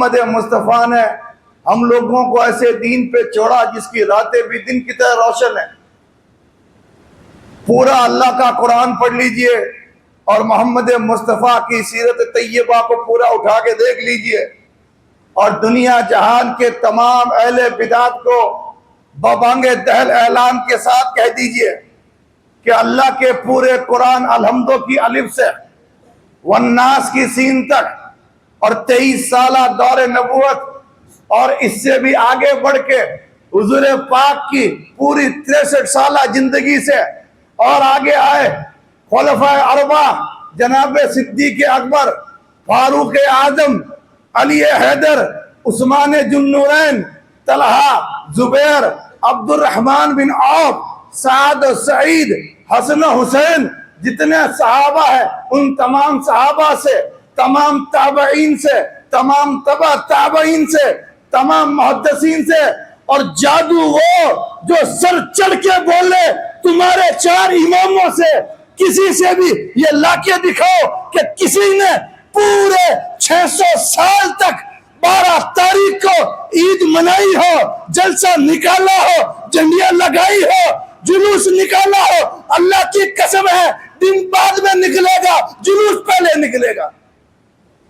मोहम्मद मुस्तफ़ा ने हम लोगों को ऐसे दीन पे छोड़ा जिसकी रातें भी दिन की तरह रोशन है। पूरा अल्लाह का कुरान पढ़ लीजिए और मोहम्मद मुस्तफ़ा की सीरत तैयबा को पूरा उठा के देख लीजिए और दुनिया जहान के तमाम अहले बिदात को बबांगे दहल ऐलान के साथ कह दीजिए कि अल्लाह के पूरे कुरान अलहम्दो की अलिफ से वन्नास की सीन तक और 23 साला दौरे नबूवत और इससे भी आगे बढ़ के हुजूर पाक की पूरी 63 साला जिंदगी से और आगे आए खुलफाए अरबा जनाब सिद्दीक अकबर, फारूक आजम, अली हैदर, उस्मान जुन्नूरैन, तलहा, जुबैर, अब्दुर्रहमान बिन औफ, साद, सईद, हसन, हुसैन, जितने सहाबा है उन तमाम सहाबा से, तमाम ताबईन से, तमाम तबा ताबईन से, तमाम मुहद्दिसीन से, और जादू वो जो सर चढ़ के बोले तुम्हारे 4 इमामों से किसी से भी ये लाके दिखाओ कि किसी ने पूरे 600 साल तक 12 तारीख को ईद मनाई हो, जलसा निकाला हो, झंडियां लगाई हो, जुलूस निकाला हो। अल्लाह की कसम है दिन बाद में निकलेगा, जुलूस पहले निकलेगा।